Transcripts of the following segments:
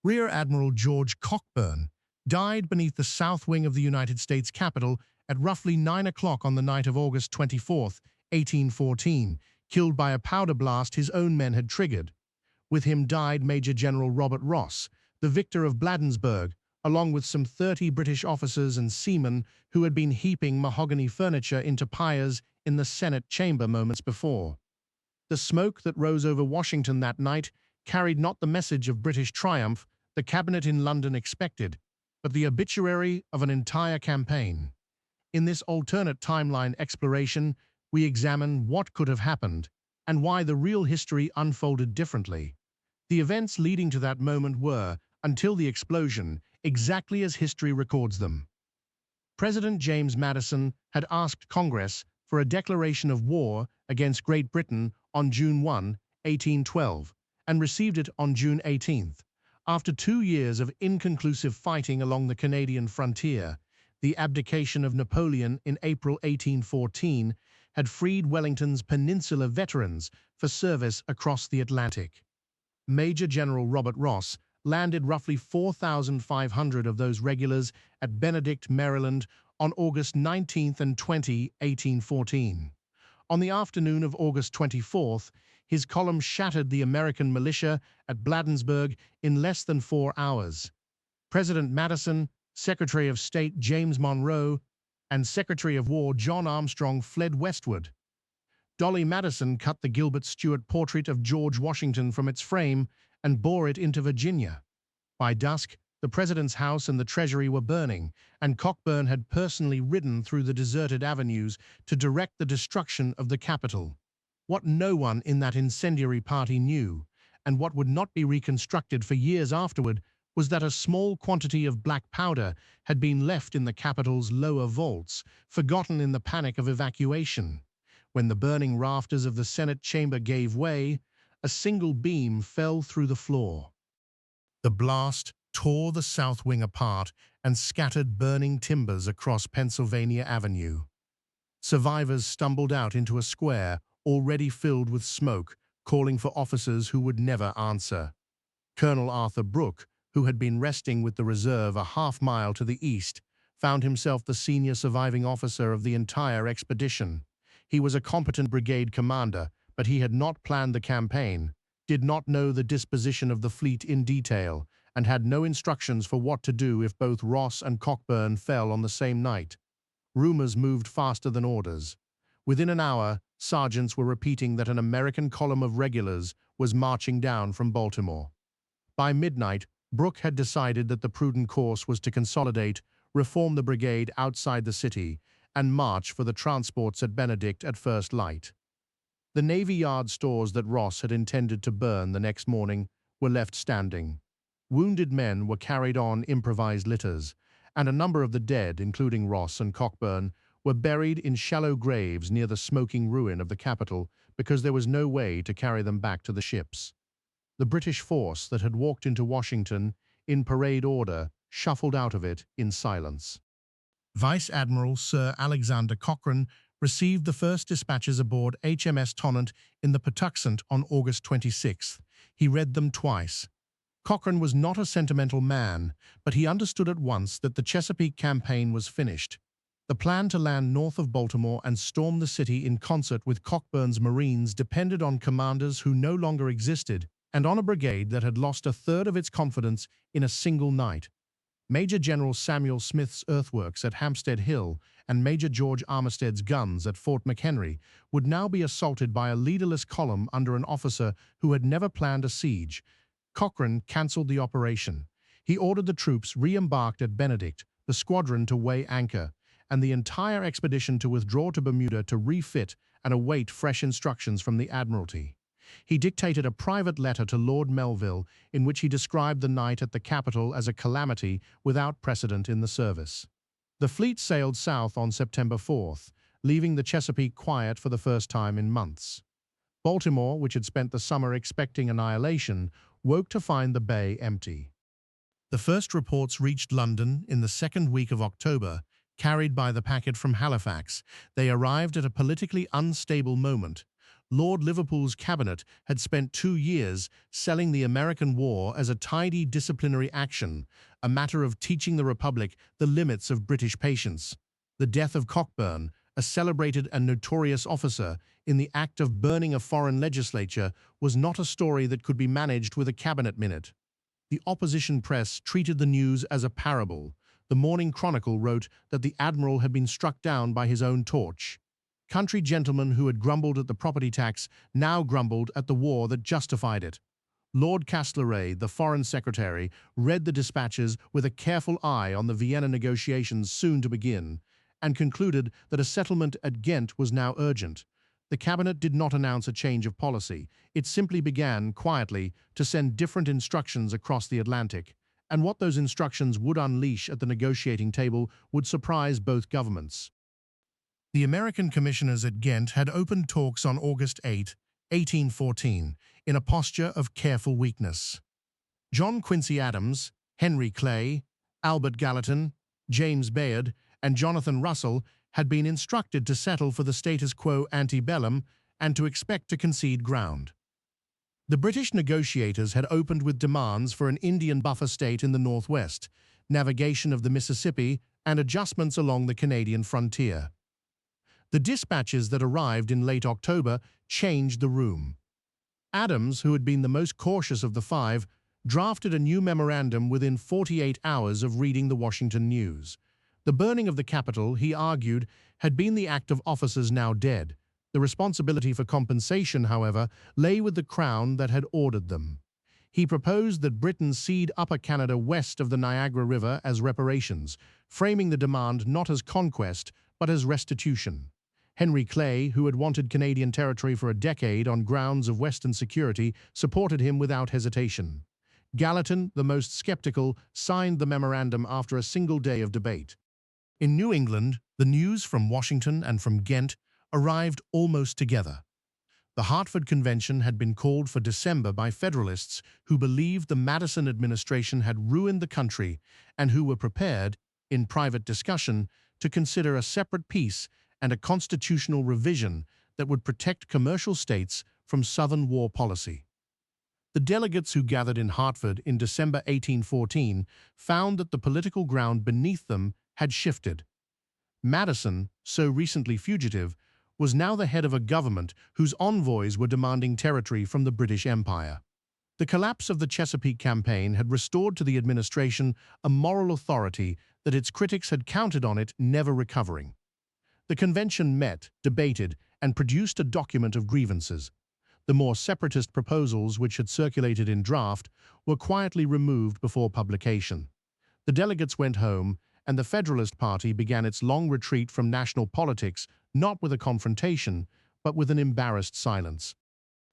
Rear Admiral George Cockburn, died beneath the south wing of the United States Capitol at roughly 9 o'clock on the night of August 24, 1814, killed by a powder blast his own men had triggered. With him died Major General Robert Ross, the victor of Bladensburg, along with some 30 British officers and seamen who had been heaping mahogany furniture into pyres in the Senate chamber moments before. The smoke that rose over Washington that night carried not the message of British triumph the cabinet in London expected, but the obituary of an entire campaign. In this alternate timeline exploration, we examine what could have happened and why the real history unfolded differently. The events leading to that moment were, until the explosion, exactly as history records them. President James Madison had asked Congress for a declaration of war against Great Britain on June 1, 1812, and received it on June 18. After 2 years of inconclusive fighting along the Canadian frontier, the abdication of Napoleon in April 1814 had freed Wellington's Peninsula veterans for service across the Atlantic. Major General Robert Ross landed roughly 4,500 of those regulars at Benedict, Maryland, on August 19 and 20, 1814. On the afternoon of August 24th, his column shattered the American militia at Bladensburg in less than 4 hours. President Madison, Secretary of State James Monroe, and Secretary of War John Armstrong fled westward. Dolly Madison cut the Gilbert Stuart portrait of George Washington from its frame and bore it into Virginia. By dusk, the president's house and the treasury were burning, and Cockburn had personally ridden through the deserted avenues to direct the destruction of the Capitol. What no one in that incendiary party knew, and what would not be reconstructed for years afterward, was that a small quantity of black powder had been left in the Capitol's lower vaults, forgotten in the panic of evacuation. When the burning rafters of the Senate chamber gave way, a single beam fell through the floor. The blast tore the south wing apart and scattered burning timbers across Pennsylvania Avenue. Survivors stumbled out into a square already filled with smoke, calling for officers who would never answer. Colonel Arthur Brooke, who had been resting with the reserve a half-mile to the east, found himself the senior surviving officer of the entire expedition. He was a competent brigade commander, but he had not planned the campaign, did not know the disposition of the fleet in detail, and had no instructions for what to do if both Ross and Cockburn fell on the same night. Rumors moved faster than orders. Within an hour, sergeants were repeating that an American column of regulars was marching down from Baltimore. By midnight, Brooke had decided that the prudent course was to consolidate, reform the brigade outside the city, and march for the transports at Benedict at first light. The Navy Yard stores that Ross had intended to burn the next morning were left standing. Wounded men were carried on improvised litters, and a number of the dead, including Ross and Cockburn, were buried in shallow graves near the smoking ruin of the Capitol because there was no way to carry them back to the ships. The British force that had walked into Washington in parade order shuffled out of it in silence. Vice Admiral Sir Alexander Cochrane received the first dispatches aboard HMS Tonnant in the Patuxent on August 26th. He read them twice. Cochrane was not a sentimental man, but he understood at once that the Chesapeake campaign was finished. The plan to land north of Baltimore and storm the city in concert with Cockburn's Marines depended on commanders who no longer existed and on a brigade that had lost a third of its confidence in a single night. Major General Samuel Smith's earthworks at Hampstead Hill and Major George Armistead's guns at Fort McHenry would now be assaulted by a leaderless column under an officer who had never planned a siege. Cochrane cancelled the operation. He ordered the troops re-embarked at Benedict, the squadron to weigh anchor, and the entire expedition to withdraw to Bermuda to refit and await fresh instructions from the Admiralty. He dictated a private letter to Lord Melville in which he described the night at the Capitol as a calamity without precedent in the service. The fleet sailed south on September 4th, leaving the Chesapeake quiet for the first time in months. Baltimore, which had spent the summer expecting annihilation, woke to find the bay empty. The first reports reached London in the second week of October, carried by the packet from Halifax. They arrived at a politically unstable moment. Lord Liverpool's cabinet had spent 2 years selling the American war as a tidy disciplinary action, a matter of teaching the Republic the limits of British patience. The death of Cockburn, a celebrated and notorious officer, in the act of burning a foreign legislature, was not a story that could be managed with a cabinet minute. The opposition press treated the news as a parable. The Morning Chronicle wrote that the Admiral had been struck down by his own torch. Country gentlemen who had grumbled at the property tax now grumbled at the war that justified it. Lord Castlereagh, the Foreign Secretary, read the dispatches with a careful eye on the Vienna negotiations soon to begin, and concluded that a settlement at Ghent was now urgent. The cabinet did not announce a change of policy. It simply began, quietly, to send different instructions across the Atlantic, and what those instructions would unleash at the negotiating table would surprise both governments. The American commissioners at Ghent had opened talks on August 8, 1814, in a posture of careful weakness. John Quincy Adams, Henry Clay, Albert Gallatin, James Bayard, and Jonathan Russell had been instructed to settle for the status quo ante bellum and to expect to concede ground. The British negotiators had opened with demands for an Indian buffer state in the northwest, navigation of the Mississippi, and adjustments along the Canadian frontier. The dispatches that arrived in late October changed the room. Adams, who had been the most cautious of the five, drafted a new memorandum within 48 hours of reading the Washington news. The burning of the Capitol, he argued, had been the act of officers now dead. The responsibility for compensation, however, lay with the Crown that had ordered them. He proposed that Britain cede Upper Canada west of the Niagara River as reparations, framing the demand not as conquest, but as restitution. Henry Clay, who had wanted Canadian territory for a decade on grounds of Western security, supported him without hesitation. Gallatin, the most skeptical, signed the memorandum after a single day of debate. In New England, the news from Washington and from Ghent arrived almost together. The Hartford Convention had been called for December by Federalists who believed the Madison administration had ruined the country and who were prepared, in private discussion, to consider a separate peace and a constitutional revision that would protect commercial states from Southern war policy. The delegates who gathered in Hartford in December 1814 found that the political ground beneath them had shifted. Madison, so recently fugitive, was now the head of a government whose envoys were demanding territory from the British Empire. The collapse of the Chesapeake campaign had restored to the administration a moral authority that its critics had counted on it never recovering. The convention met, debated, and produced a document of grievances. The more separatist proposals, which had circulated in draft, were quietly removed before publication. The delegates went home, and the Federalist Party began its long retreat from national politics, not with a confrontation, but with an embarrassed silence.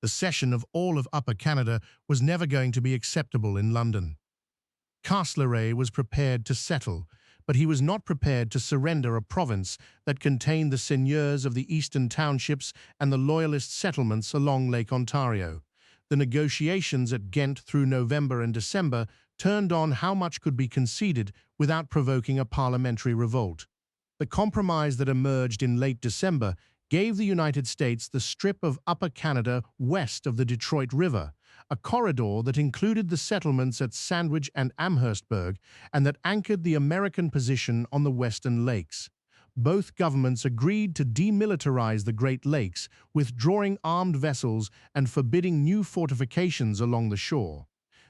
The cession of all of Upper Canada was never going to be acceptable in London. Castlereagh was prepared to settle, but he was not prepared to surrender a province that contained the seigneurs of the eastern townships and the loyalist settlements along Lake Ontario. The negotiations at Ghent through November and December turned on how much could be conceded without provoking a parliamentary revolt. The compromise that emerged in late December gave the United States the strip of Upper Canada west of the Detroit River, a corridor that included the settlements at Sandwich and Amherstburg and that anchored the American position on the Western Lakes. Both governments agreed to demilitarize the Great Lakes, withdrawing armed vessels and forbidding new fortifications along the shore.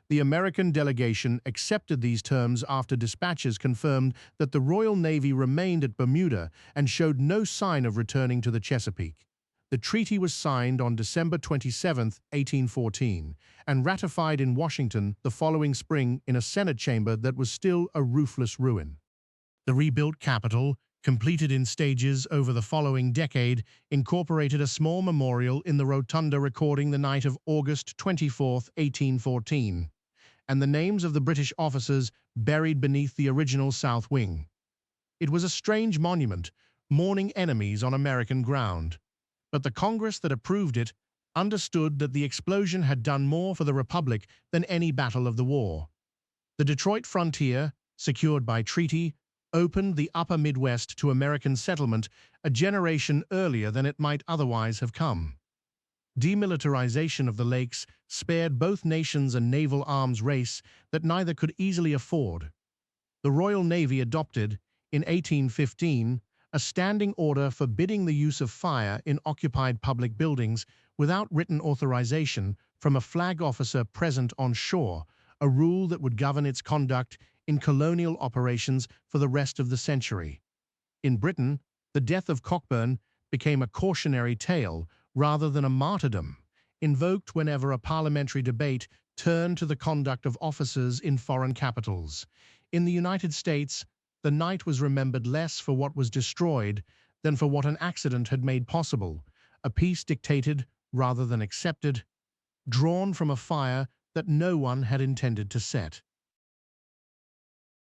The American delegation accepted these terms after dispatches confirmed that the Royal Navy remained at Bermuda and showed no sign of returning to the Chesapeake. The treaty was signed on December 27, 1814, and ratified in Washington the following spring in a Senate chamber that was still a roofless ruin. The rebuilt Capitol, completed in stages over the following decade, incorporated a small memorial in the rotunda recording the night of August 24, 1814, and the names of the British officers buried beneath the original south wing. It was a strange monument, mourning enemies on American ground. But the Congress that approved it understood that the explosion had done more for the Republic than any battle of the war. The Detroit frontier, secured by treaty, opened the upper Midwest to American settlement a generation earlier than it might otherwise have come. Demilitarization of the lakes spared both nations a naval arms race that neither could easily afford. The Royal Navy adopted, in 1815, a standing order forbidding the use of fire in occupied public buildings without written authorization from a flag officer present on shore, a rule that would govern its conduct in colonial operations for the rest of the century. In Britain, the death of Cockburn became a cautionary tale rather than a martyrdom, invoked whenever a parliamentary debate turned to the conduct of officers in foreign capitals. In the United States, the night was remembered less for what was destroyed than for what an accident had made possible, a peace dictated rather than accepted, drawn from a fire that no one had intended to set.